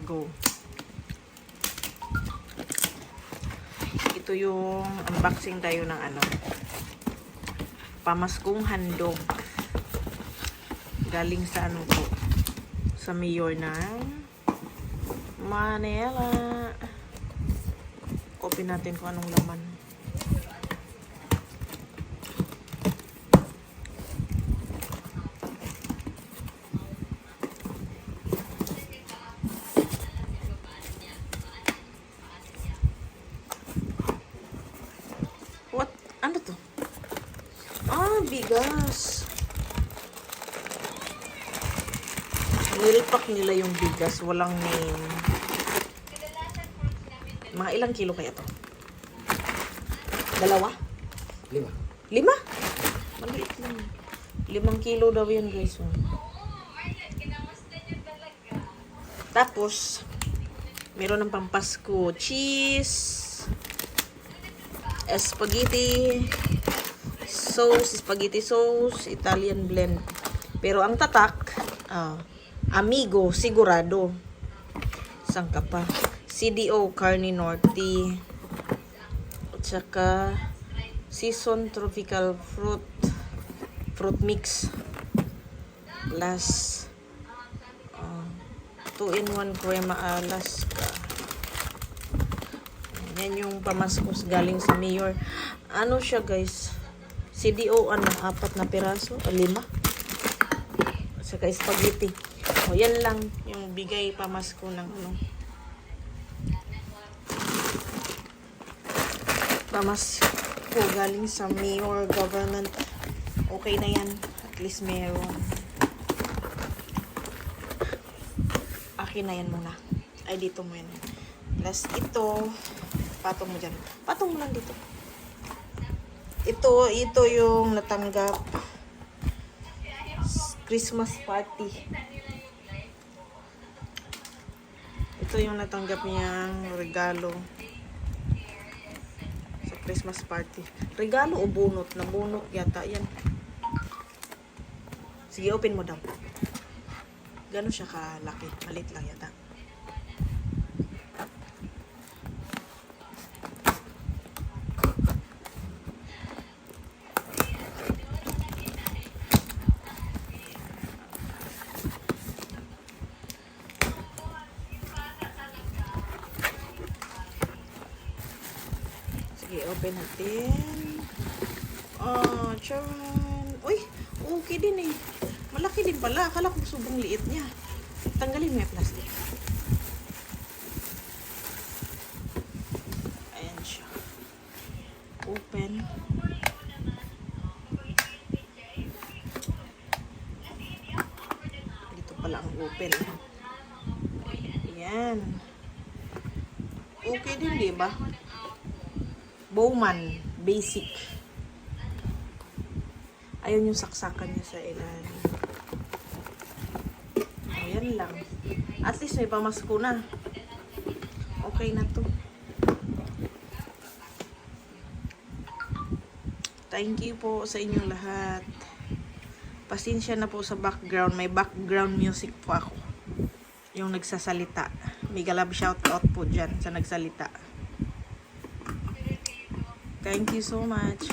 Go. Ito yung unboxing tayo ng ano, pamaskong handog. Galing sa ano po, sa mayor ng Manila. Open natin kung anong laman. What? Ano to? Ah, bigas. Nilpak nila yung bigas. Walang name. Mga ilang kilo kaya to? 2? 5. 5? Maliit lang. 5 kilo daw yan, guys. Oh. Tapos, meron ng pampasko. Cheese. Spaghetti sauce, Italian blend. Pero ang tatak, Amigo, sigurado. Sangka pa. CDO, Carne Norte. At saka, Season Tropical Fruit Mix. Plus, 2-in-1 Crema Alaska. Yan yung pamaskos galing sa mayor. Ano siya, guys? CDO, 4 na piraso? 5? Saka spaghetti. O, yan lang yung bigay pamasko ng ano. Pamasko galing sa mayor government. Okay na yan. At least meron. Akin na yan muna. Ay, dito mo yan. Plus, ito. Patong mo dyan. Patong mo lang dito. Ito yung natanggap Christmas party. Ito yung natanggap niyang regalo sa Christmas party. Regalo o bunot? Nabunot yata yan. Sige, open mo daw. Gano'n siya kalaki? Malit lang yata. Sige, open natin. Oh, charan. Uy, okay din eh. Malaki din pala. Akala ko sobrang liit niya. Tanggalin mo yung plastic. Ayan siya. Open. Dito pala ang open. Ayan. Okay din, di ba? Bowman. Basic. Ayun yung saksakan niya sa ilalim. Ayan lang. At least may pamasko na. Okay na to. Thank you po sa inyong lahat. Pasensya na po sa background. May background music po ako. Yung nagsasalita. Mega love shoutout po dyan sa nagsalita. Thank you so much.